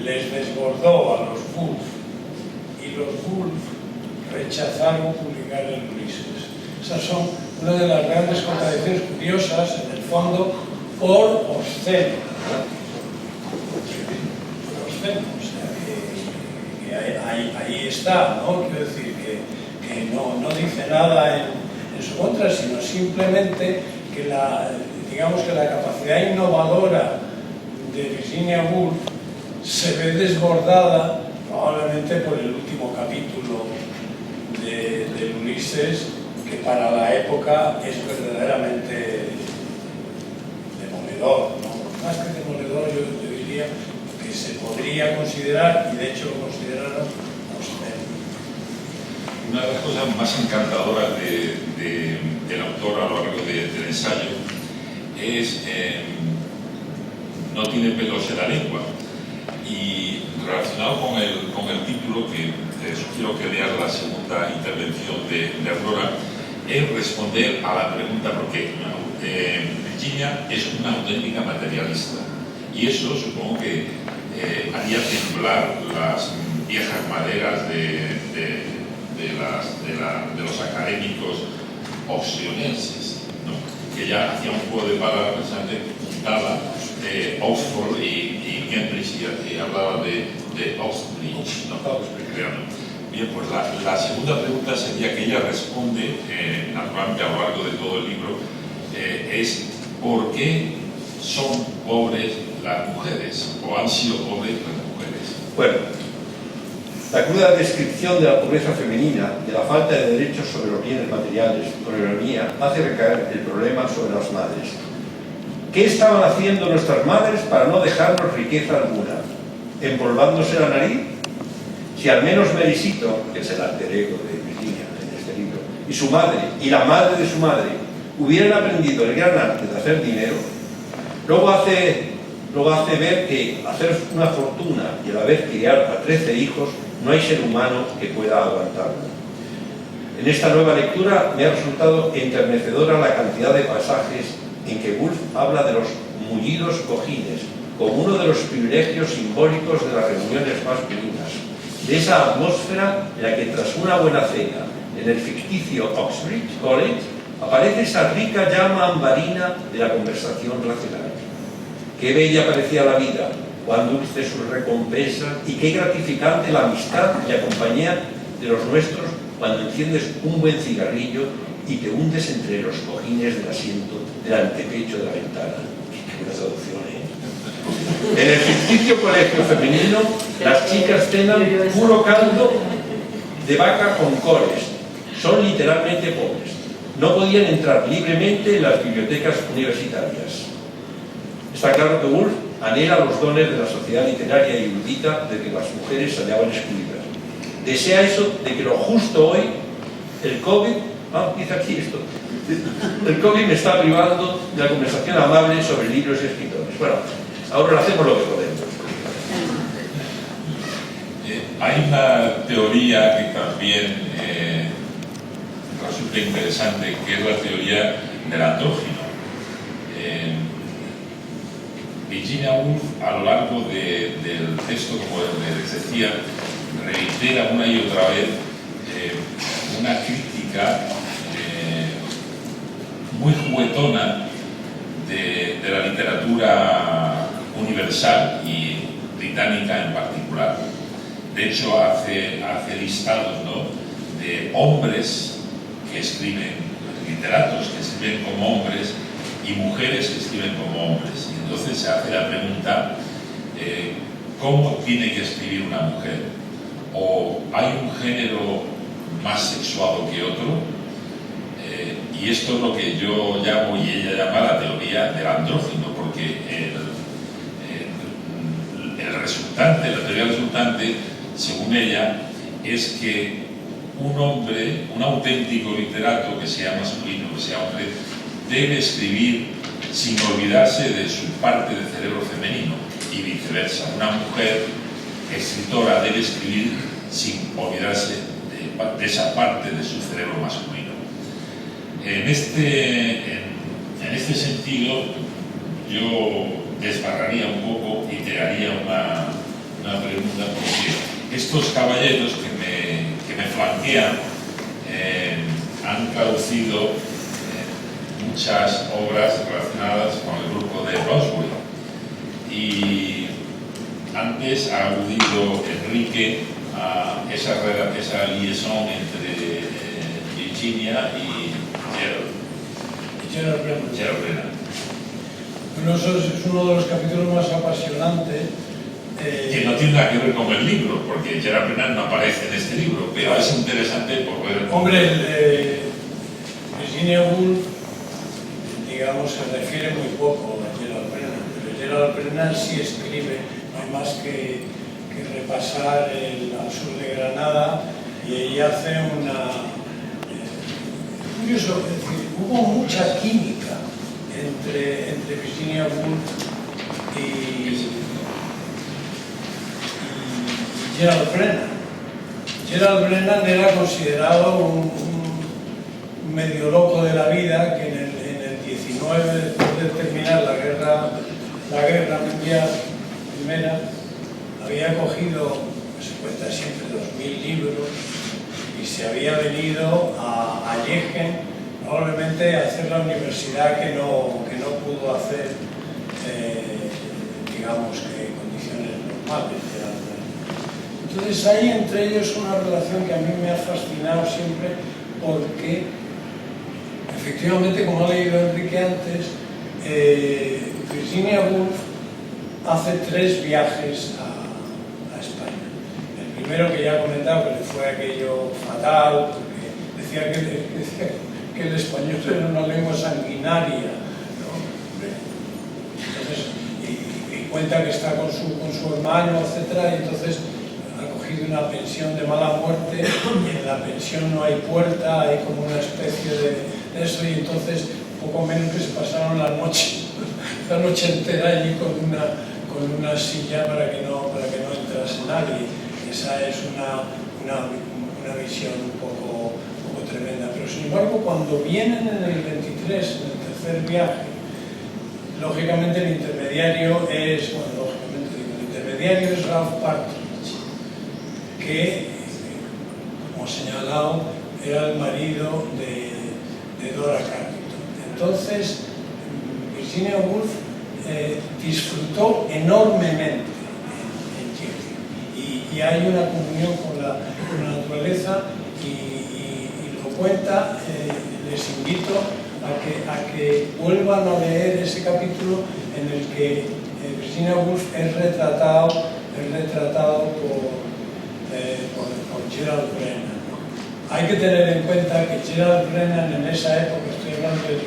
les desbordó a los Woolf, y los Woolf rechazaron publicar el Ulises. Esas son una de las grandes contradicciones curiosas, en el fondo, por obsceno. O sea, que ahí está, ¿no? Quiero decir que no dice nada en su contra, sino simplemente que digamos que la capacidad innovadora de Virginia Woolf se ve desbordada probablemente por el último capítulo de Ulises, que para la época es verdaderamente demoledor, ¿no? Más que demoledor, yo diría que se podría considerar, y de hecho lo consideraron, obsceno. una de las cosas más encantadoras del autor a lo largo del ensayo es no tiene pelos en la lengua. Y relacionado con el título, que sugiero que leas la segunda intervención de Aurora, es responder a la pregunta porque Virginia es una auténtica materialista, y eso supongo que haría temblar las viejas maderas de los académicos oxionenses, ¿no? Que ya hacía un juego de palabras precisamente, juntaba Oxford y Cambridge y hablaba de Oxbridge, ¿no? Bien, pues la segunda pregunta sería que ella responde, naturalmente a lo largo de todo el libro, es ¿por qué son pobres las mujeres? ¿O han sido pobres las mujeres? Bueno, la cruda descripción de la pobreza femenina, de la falta de derechos sobre los bienes materiales, con ironía, hace recaer el problema sobre las madres. ¿Qué estaban haciendo nuestras madres para no dejarnos riqueza alguna? ¿Empolvándose la nariz? Si al menos Merisito, que es el alter ego de Virginia en este libro, y su madre, y la madre de su madre, hubieran aprendido el gran arte de hacer dinero, luego hace ver que hacer una fortuna y a la vez criar a 13 hijos, no hay ser humano que pueda aguantarlo. En esta nueva lectura me ha resultado enternecedora la cantidad de pasajes en que Woolf habla de los mullidos cojines como uno de los privilegios simbólicos de las reuniones masculinas, de esa atmósfera en la que tras una buena cena en el ficticio Oxbridge College aparece esa rica llama ambarina de la conversación racional. Qué bella parecía la vida, cuán dulce sus recompensas y qué gratificante la amistad y la compañía de los nuestros cuando enciendes un buen cigarrillo y te hundes entre los cojines del asiento del antepecho de la ventana. Una traducción, ¿eh? En el ficticio colegio femenino, las chicas cenan puro caldo de vaca con cores. Son literalmente pobres. No podían entrar libremente en las bibliotecas universitarias. Está claro que Woolf anhela los dones de la sociedad literaria y erudita de que las mujeres se hallaban excluidas. Desea eso de que lo justo hoy, el COVID, dice aquí esto, el COVID me está privando de la conversación amable sobre libros y escritores. Bueno, ahora hacemos lo que podemos. Hay una teoría que también resulta interesante, que es la teoría del andrógino. Virginia Woolf, a lo largo del texto, como les decía, reitera una y otra vez una crítica muy juguetona de la literatura universal y británica en particular. De hecho, hace listados, ¿no?, de hombres que escriben, literatos que escriben como hombres y mujeres que escriben como hombres. Y entonces se hace la pregunta, ¿cómo tiene que escribir una mujer? ¿O hay un género más sexuado que otro? Y esto es lo que yo llamo, y ella llama, la teoría del andrógino, porque la teoría resultante, según ella, es que un hombre, un auténtico literato, que sea masculino, que sea hombre, debe escribir sin olvidarse de su parte de cerebro femenino, y viceversa. Una mujer escritora debe escribir sin olvidarse de esa parte de su cerebro masculino. En este sentido, yo desbarraría un poco y te haría una pregunta, porque estos caballeros que me flanquean han traducido muchas obras relacionadas con el grupo de Boswell, y antes ha aludido Enrique a esa liaison entre Virginia y Gerald Brennan. Bueno, eso es uno de los capítulos más apasionantes. Que no tiene nada que ver con el libro, porque Gerald Brennan no aparece en este libro, pero es interesante por ver... Hombre, Virginia Woolf, digamos, se refiere muy poco a Gerald Brennan, pero Gerald Brennan sí escribe, no hay más que repasar el Al sur de Granada y ella hace curioso, es decir, hubo mucha química entre Virginia Woolf y Gerald Brennan. Gerald Brennan era considerado un medio loco de la vida, que en el 19, después de terminar la guerra mundial primera, había cogido, se cuenta siempre, 2000 libros y se había venido a Aachen, probablemente a hacer la universidad que no pudo hacer, digamos que en condiciones normales. Entonces hay entre ellos una relación que a mí me ha fascinado siempre, porque efectivamente, como ha leído Enrique antes, Virginia Woolf hace 3 viajes a España. El primero, que ya he comentado, que le fue aquello fatal, porque decía que el español era una lengua sanguinaria, ¿no? Entonces, y cuenta que está con su hermano, etc. Y entonces ha cogido una pensión de mala muerte, y en la pensión no hay puerta, hay como una especie de eso, y entonces poco menos que se pasaron la noche entera allí con una silla para que no entrase nadie. Esa es una visión un poco tremenda. Pero sin embargo, cuando vienen en el 23, en el tercer viaje, lógicamente el intermediario es, Ralph Partridge, que, como he señalado, era el marido de Dora Carrington. Entonces, Virginia Woolf disfrutó enormemente en Chile, y hay una comunión con la naturaleza, y lo cuenta. Les invito a que vuelvan a leer ese capítulo en el que Virginia Woolf es retratado por Gerald Brennan, ¿no? Hay que tener en cuenta que Gerald Brennan en esa época, estoy hablando del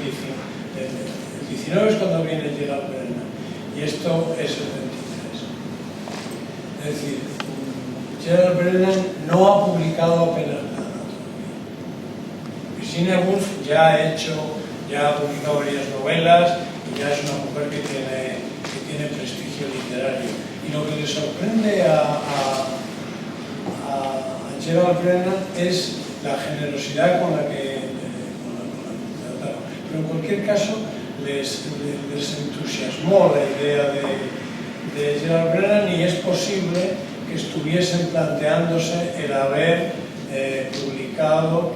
19 es cuando viene Gerald Brennan, y esto es el 23. Es decir, Gerald Brennan no ha publicado apenas nada todavía. Virginia Woolf ya ha publicado varias novelas, y ya es una mujer que tiene prestigio literario. Y lo que le sorprende a Gerald Brennan es la generosidad con la que trataron. Pero en cualquier caso, les entusiasmó la idea de Gerald Brennan, y es posible que estuviesen planteándose el haber publicado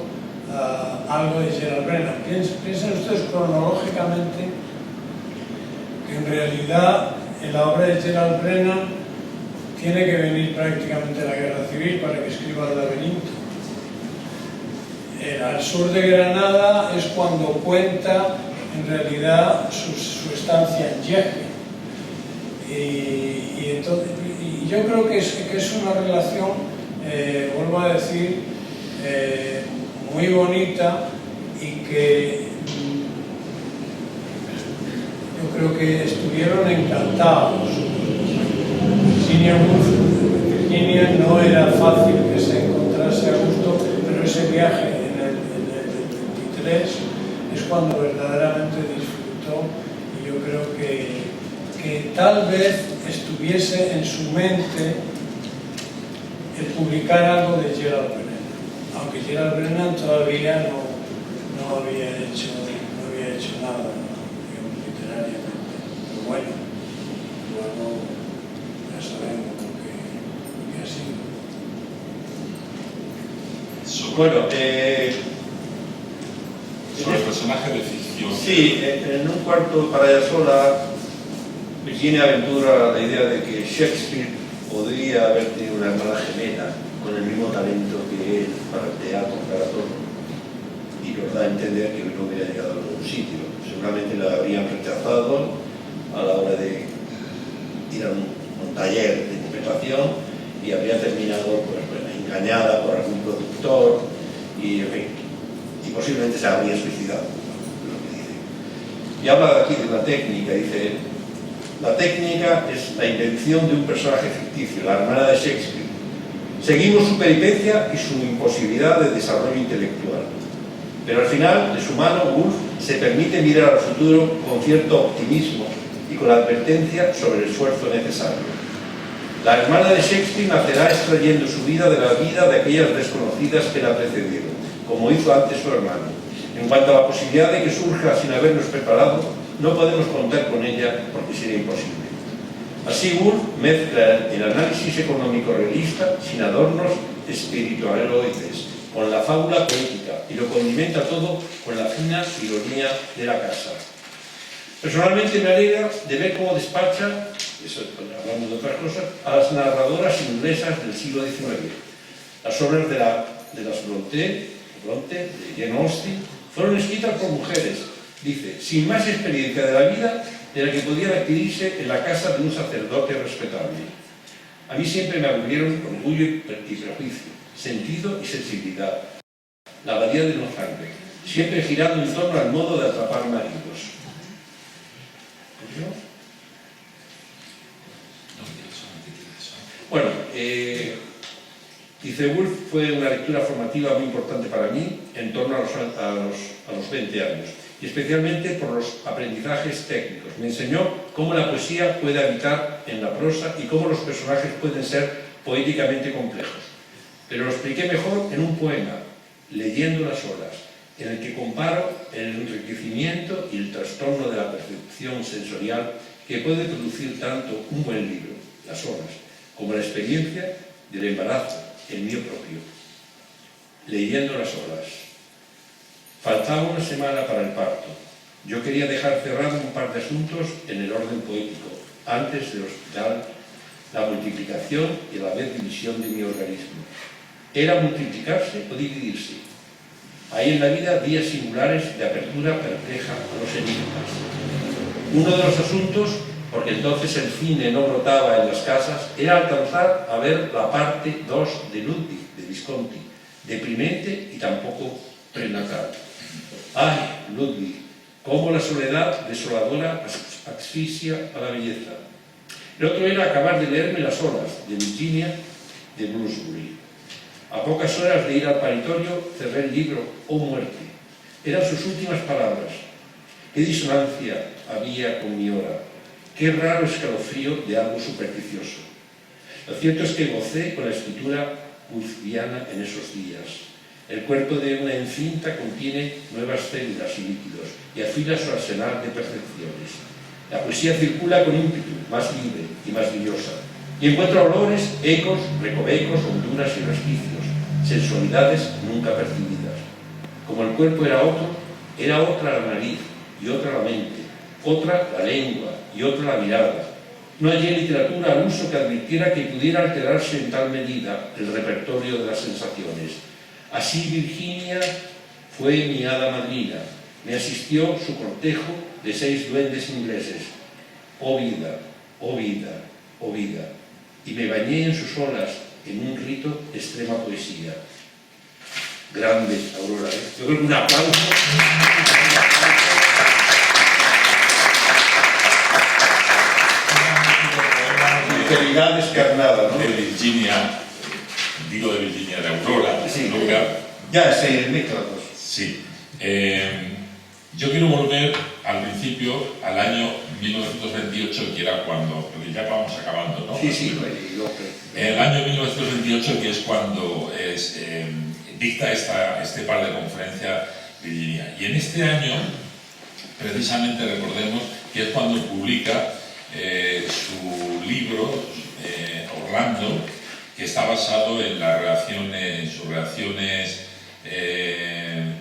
algo de Gerald Brennan. Piensen ustedes cronológicamente que en realidad en la obra de Gerald Brennan tiene que venir prácticamente la Guerra Civil para que escriba El laberinto. Al sur de Granada es cuando cuenta en realidad su estancia en Yeje. Y yo creo que es una relación, vuelvo a decir, muy bonita, y que yo creo que estuvieron encantados. Virginia no era fácil que se encontrase a gusto, pero ese viaje en el 23 es cuando verdaderamente disfrutó, y yo creo que tal vez estuviese en su mente el publicar algo de Gerald Brennan, aunque Gerald Brennan todavía no había hecho nada, digamos, literariamente. Pero bueno, luego ya sabemos lo que ha sido. Bueno, sobre el personaje de ficción. Sí, en un cuarto para ella sola, Virginia aventura la idea de que Shakespeare podría haber tenido una hermana gemela con el mismo talento que él para el teatro, para todo, y nos da a entender que no hubiera llegado a algún sitio. Seguramente la habrían rechazado a la hora de ir a un taller de interpretación, y habría terminado pues, engañada por algún productor, y en fin, y posiblemente se habría suicidado, lo que dice. Y habla aquí de una técnica, dice: la técnica es la invención de un personaje ficticio, la hermana de Shakespeare. Seguimos su peripecia y su imposibilidad de desarrollo intelectual. Pero al final, de su mano, Woolf se permite mirar al futuro con cierto optimismo y con la advertencia sobre el esfuerzo necesario. La hermana de Shakespeare nacerá extrayendo su vida de la vida de aquellas desconocidas que la precedieron, como hizo antes su hermano. En cuanto a la posibilidad de que surja sin habernos preparado, no podemos contar con ella porque sería imposible. Así Woolf mezcla el análisis económico realista sin adornos espiritualoides, con la fábula poética, y lo condimenta todo con la fina ironía de la casa. Personalmente me alegra de ver cómo despacha, hablando de otras cosas, a las narradoras inglesas del siglo XIX. Las obras de las Bronte, de Jane Austen, fueron escritas por mujeres, dice, sin más experiencia de la vida de la que podía adquirirse en la casa de un sacerdote respetable. A mí siempre me aburrieron orgullo y prejuicio, sentido y sensibilidad. La abadía de Northanger, siempre girando en torno al modo de atrapar maridos. Bueno, dice Woolf, fue una lectura formativa muy importante para mí en torno a los 20 años, y especialmente por los aprendizajes técnicos. Me enseñó cómo la poesía puede habitar en la prosa y cómo los personajes pueden ser poéticamente complejos. Pero lo expliqué mejor en un poema, Leyendo las olas, en el que comparo el enriquecimiento y el trastorno de la percepción sensorial que puede producir tanto un buen libro, Las olas, como la experiencia del embarazo, el mío propio. Leyendo las olas. Faltaba una semana para el parto. Yo quería dejar cerrado un par de asuntos en el orden poético, antes del hospital, la multiplicación y a la vez división de mi organismo. ¿Era multiplicarse o dividirse? Hay en la vida días singulares de apertura perpleja a los enigmas. Uno de los asuntos, porque entonces el cine no brotaba en las casas, era alcanzar a ver la parte 2 de Ludwig, de Visconti, deprimente y tampoco prenatal. ¡Ay, Ludwig! Cómo la soledad desoladora asfixia a la belleza. El otro era acabar de leerme Las olas, de Virginia, de Bloomsbury. A pocas horas de ir al paritorio, cerré el libro, ¡oh muerte! Eran sus últimas palabras. ¡Qué disonancia había con mi hora! ¡Qué raro escalofrío de algo supersticioso! Lo cierto es que gocé con la escritura woolfiana en esos días. El cuerpo de una encinta contiene nuevas células y líquidos y afila su arsenal de percepciones. La poesía circula con ímpetu, más libre y más brillosa, y encuentra olores, ecos, recovecos, honduras y resquicios, sensualidades nunca percibidas. Como el cuerpo era otro, era otra la nariz y otra la mente, otra la lengua y otra la mirada. No hallé literatura al uso que advirtiera que pudiera alterarse en tal medida el repertorio de las sensaciones. Así Virginia fue mi hada madrina, me asistió su cortejo de 6 duendes ingleses. Oh vida, oh vida, oh vida. Y me bañé en sus olas en un rito de extrema poesía. Grande, Aurora. Yo creo que un aplauso. Sinceridad descarnada, ¿no? De Virginia, digo de Virginia, de Aurora, sí, lugar. Ya se mezcla los dos. Sí. Yo quiero volver al principio, al año 1928, que era cuando, porque ya vamos acabando, ¿no? Sí, sí. El año 1928, que es cuando dicta este par de conferencia Virginia. Y en este año, precisamente recordemos que es cuando publica su libro, Orlando, que está basado en sus relaciones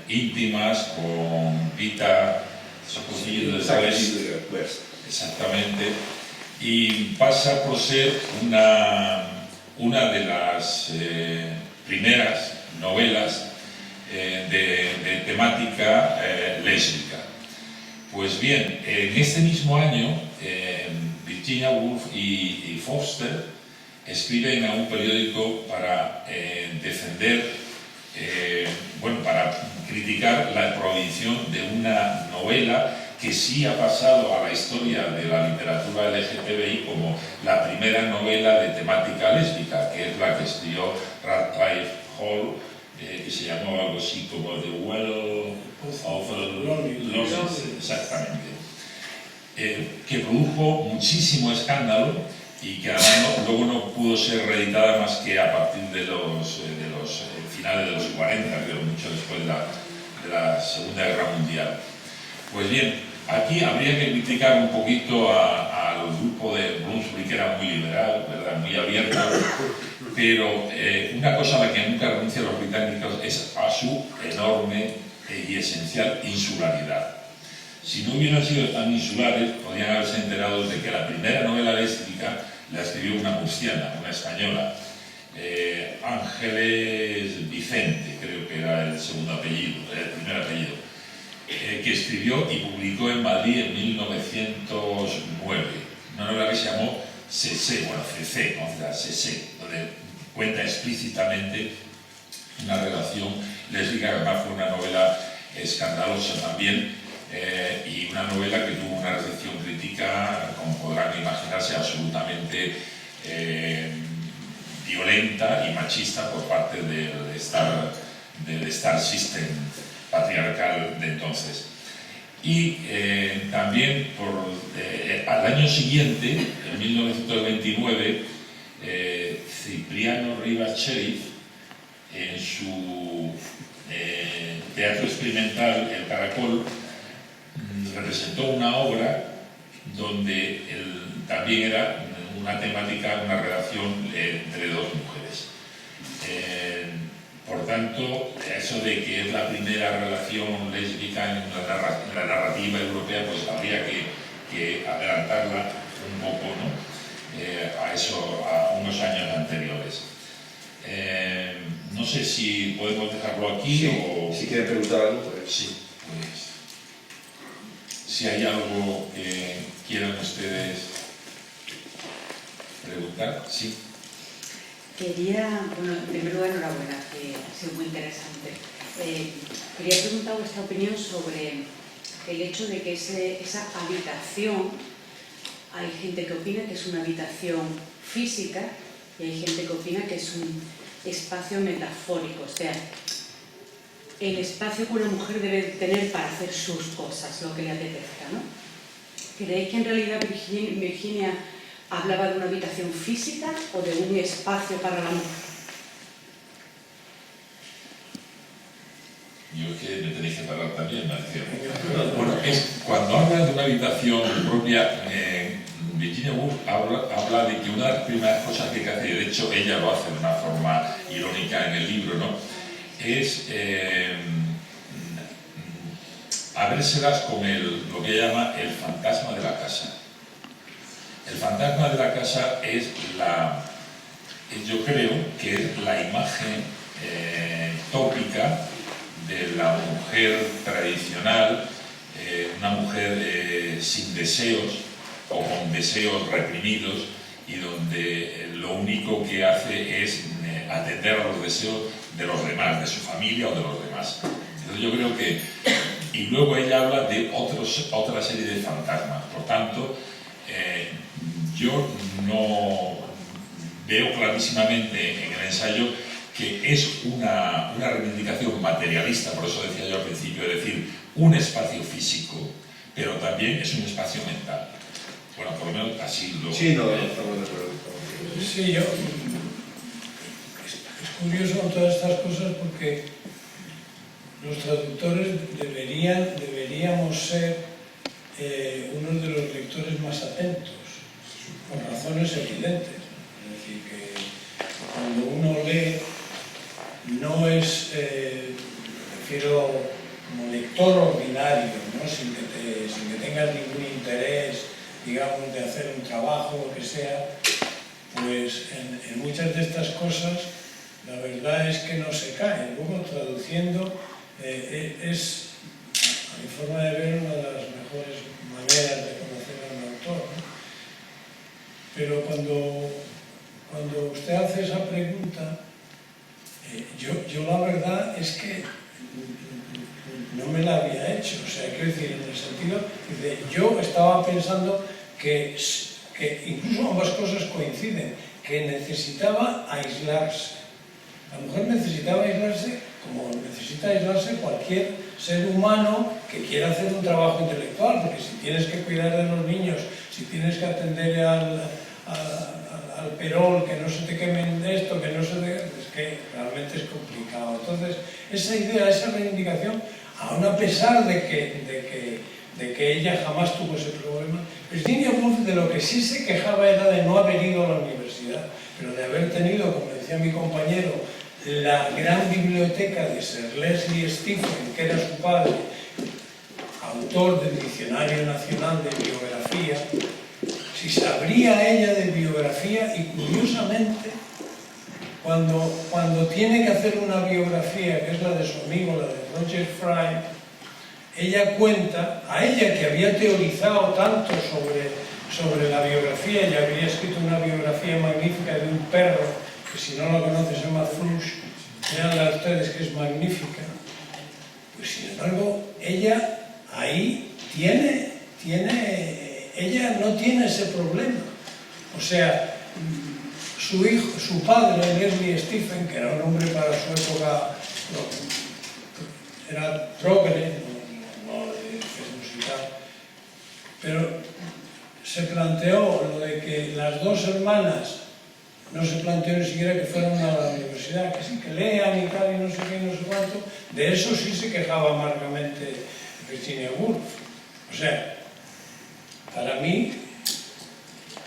íntimas con Pita West. Exactamente, y pasa por ser una de las primeras novelas de temática lésbica. Pues bien, en este mismo año, Virginia Woolf y Foster escriben a un periódico para defender, para criticar la prohibición de una novela que sí ha pasado a la historia de la literatura LGTBI como la primera novela de temática lésbica, que es la que escribió Radcliffe Hall, que se llamó algo así como The Well of Loneliness, exactamente, que produjo muchísimo escándalo y que además luego no pudo ser reeditada más que a partir de los finales de los 40, creo, mucho después de la Segunda Guerra Mundial. Pues bien, aquí habría que criticar un poquito al grupo de Bloomsbury, que era muy liberal, ¿verdad?, muy abierto, pero una cosa a la que nunca renuncian los británicos es a su enorme y esencial insularidad. Si no hubieran sido tan insulares, podrían haberse enterado de que la primera novela lésbica la escribió una murciana, una española, Ángeles Vicente, creo que era el segundo apellido, el primer apellido, que escribió y publicó en Madrid en 1909, una novela que se llamó CC, bueno, CC, ¿no? O sea, CC, donde cuenta explícitamente una relación lésbica, que además fue una novela escandalosa también, y una novela que tuvo una recepción crítica, como podrán imaginarse, absolutamente violenta y machista por parte del Star System patriarcal de entonces. Y también al año siguiente, en 1929, Cipriano Rivas Sheriff, en su teatro experimental El Caracol, representó una obra donde también era una temática, una relación entre dos mujeres. Por tanto, eso de que es la primera relación lésbica en la narrativa europea, pues habría que adelantarla un poco, ¿no? A unos años anteriores. No sé si podemos dejarlo aquí, sí, o... Si quieren preguntar algo, pues... Sí, pues... Si hay algo que quieran ustedes preguntar, sí. Quería, bueno, en primer lugar, enhorabuena, que ha sido muy interesante. Quería preguntar vuestra opinión sobre el hecho de que esa habitación, hay gente que opina que es una habitación física y hay gente que opina que es un espacio metafórico, o sea, el espacio que una mujer debe tener para hacer sus cosas, lo que le apetezca, ¿no? ¿Creéis que en realidad Virginia hablaba de una habitación física o de un espacio para la mujer? Yo es que me tenéis que parar también, Marcio. Bueno, cuando habla de una habitación propia, Virginia Woolf habla de que una de las primeras cosas que hace, y de hecho ella lo hace de una forma irónica en el libro, ¿no?, es habérselas con lo que ella llama el fantasma de la casa. El fantasma de la casa es yo creo que es la imagen tópica de la mujer tradicional, una mujer sin deseos o con deseos reprimidos, y donde lo único que hace es atender a los deseos de los demás, de su familia o de los demás. Entonces yo creo que... Y luego ella habla de otra serie de fantasmas. Por tanto, yo no veo clarísimamente en el ensayo que es una reivindicación materialista, por eso decía yo al principio, es decir, un espacio físico, pero también es un espacio mental. Bueno, por lo menos así lo... Sí, no, estamos de acuerdo. Sí, es curioso con todas estas cosas porque los traductores deberíamos ser uno de los lectores más atentos, por razones evidentes. Es decir, que cuando uno lee, no es, refiero como lector ordinario, ¿no?, sin que tengas ningún interés, digamos, de hacer un trabajo, lo que sea, pues en muchas de estas cosas la verdad es que no se cae. Luego traduciendo es, a mi forma de ver, una de las mejores maneras de conocer a un autor, ¿no? Pero cuando usted hace esa pregunta, yo la verdad es que no me la había hecho. O sea, quiero decir, en el sentido de yo estaba pensando que incluso ambas cosas coinciden, que necesitaba aislarse. La mujer necesitaba aislarse como necesita aislarse cualquier ser humano que quiera hacer un trabajo intelectual, porque si tienes que cuidar de los niños, si tienes que atender al perol, que no se te quemen esto, que no se te... es que realmente es complicado. Entonces, esa idea, esa reivindicación, aun a pesar de que ella jamás tuvo ese problema, Virginia Woolf de lo que sí se quejaba era de no haber ido a la universidad, pero de haber tenido, como decía mi compañero, la gran biblioteca de Sir Leslie Stephen, que era su padre, autor del Diccionario Nacional de Biografía. Si sabría ella de biografía, y curiosamente, cuando tiene que hacer una biografía, que es la de su amigo, la de Roger Fry, ella cuenta, a ella que había teorizado tanto sobre la biografía, ella había escrito una biografía magnífica de un perro, que si no lo conoces se llama Flush, veanla ustedes que es magnífica. Pues sin embargo, ella ahí ella no tiene ese problema. O sea, su padre, Leslie Stephen, que era un hombre para su época, era progre, no musical, pero se planteó lo de que las dos hermanas, no se planteó ni siquiera que fueran a la universidad, que sí, que lean y tal, y no sé qué, no sé cuánto. De eso sí se quejaba amargamente Virginia Woolf. O sea, para mí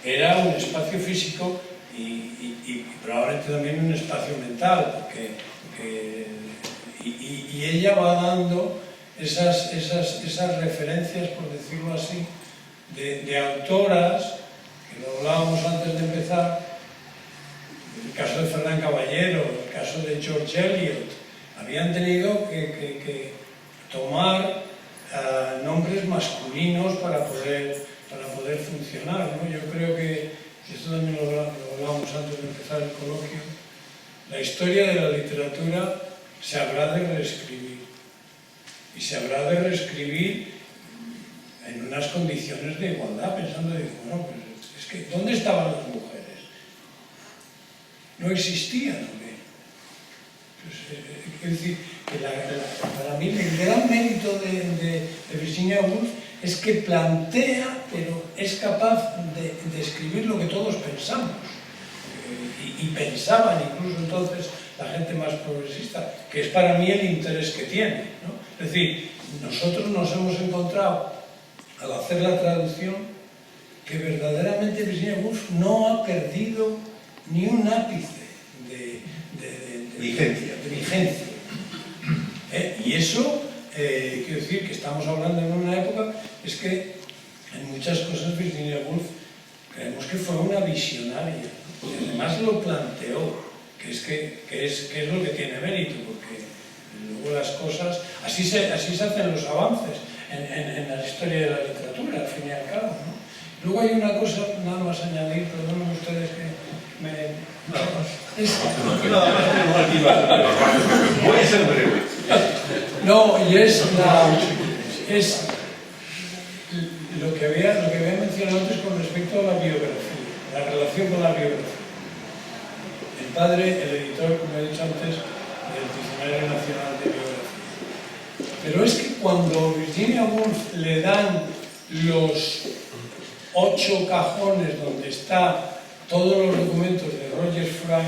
era un espacio físico y probablemente también un espacio mental, y ella va dando esas referencias, por decirlo así, de autoras, que lo hablábamos antes de empezar, el caso de Fernán Caballero, el caso de George Eliot, habían tenido que tomar nombres masculinos para poder funcionar, ¿no? Yo creo que, esto también lo hablábamos antes de empezar el coloquio, la historia de la literatura se habrá de reescribir, y se habrá de reescribir en unas condiciones de igualdad, pensando, bueno, pues es que ¿dónde estaban las mujeres? No existían, ¿no? Pues, es decir, que para mí el gran mérito de Virginia Woolf es que plantea, pero es capaz de escribir lo que todos pensamos, y pensaban incluso entonces la gente más progresista, que es para mí el interés que tiene, ¿no? Es decir, nosotros nos hemos encontrado, al hacer la traducción, que verdaderamente Virginia Woolf no ha perdido ni un ápice de vigencia. Y eso, quiero decir que estamos hablando en una época, es que en muchas cosas Virginia Woolf creemos que fue una visionaria, y además lo planteó, que es lo que tiene mérito, porque luego las cosas, así se hacen los avances en la historia de la literatura, al fin y al cabo, ¿no? Luego hay una cosa, nada más añadir, perdonen ustedes que Voy a ser breve. No, y es lo que había mencionado antes con respecto a la biografía, la relación con la biografía. El padre, el editor, como he dicho antes, del Diccionario Nacional de Biografía. Pero es que cuando Virginia Woolf le dan los 8 cajones donde está todos los documentos de Roger Fry,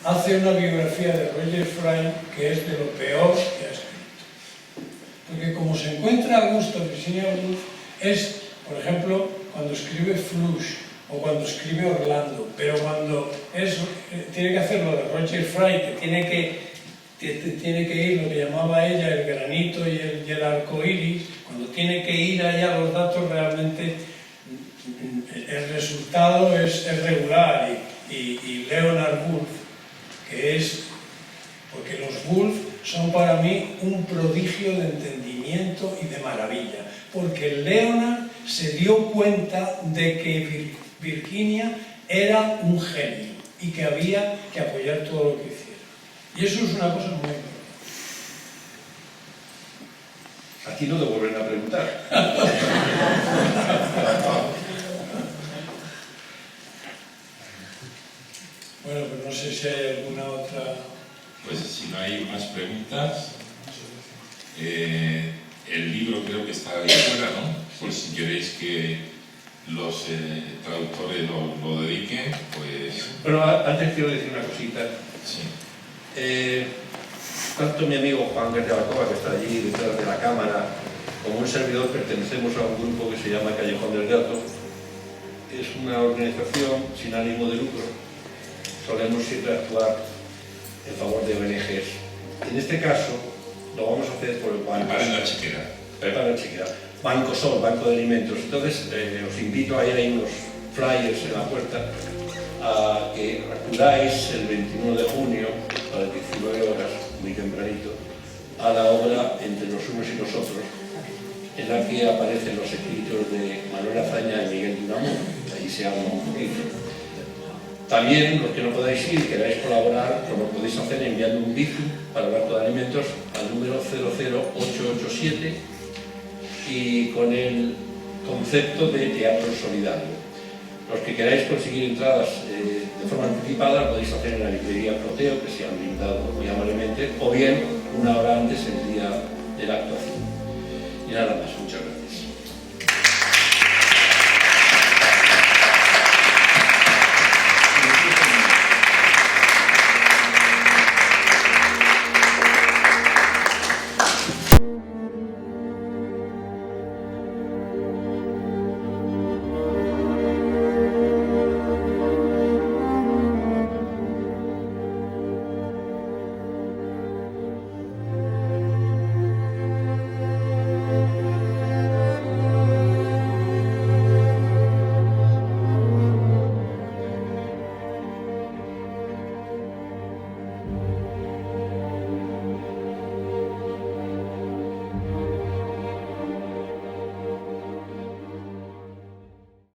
hace una biografía de Roger Fry que es de lo peor que ha escrito. Porque como se encuentra a gusto Virginia Woolf es, por ejemplo, cuando escribe Flush o cuando escribe Orlando, pero cuando tiene que hacer lo de Roger Fry, que tiene que ir lo que llamaba ella el granito y el arco iris, cuando tiene que ir allá los datos realmente el resultado es regular, y Leonard Woolf, que es, porque los Woolf son para mí un prodigio de entendimiento y de maravilla, porque Leonard se dio cuenta de que Virginia era un genio y que había que apoyar todo lo que hiciera. Y eso es una cosa muy importante. aquí no te vuelven a preguntar. Bueno, pues no sé si hay alguna otra... Pues si no hay más preguntas, el libro creo que está ahí fuera, ¿no? Pues si queréis que los traductores lo dediquen, pues... Bueno, antes quiero decir una cosita. Sí. Tanto mi amigo Juan García Bacoa, que está allí detrás de la cámara, como un servidor, pertenecemos a un grupo que se llama Callejón del Gato. Es una organización sin ánimo de lucro. Solemos siempre actuar en favor de ONGs. En este caso, lo vamos a hacer por el banco. Preparen la chequera. Preparen la chequera. Banco Sol, Banco de Alimentos. Entonces, os invito a ir, hay unos flyers en la puerta, a que acudáis el 21 de junio a las 19 horas, muy tempranito, a la obra Entre los unos y nosotros, en la que aparecen los escritos de Manuel Azaña y Miguel de Unamuno. Ahí se habla un poquito. También, los que no podáis ir y queráis colaborar, pues lo podéis hacer enviando un Bizum para el Banco de Alimentos al número 00887 y con el concepto de teatro solidario. Los que queráis conseguir entradas de forma anticipada, lo podéis hacer en la librería Proteo, que se han brindado muy amablemente, o bien una hora antes, el día de la actuación.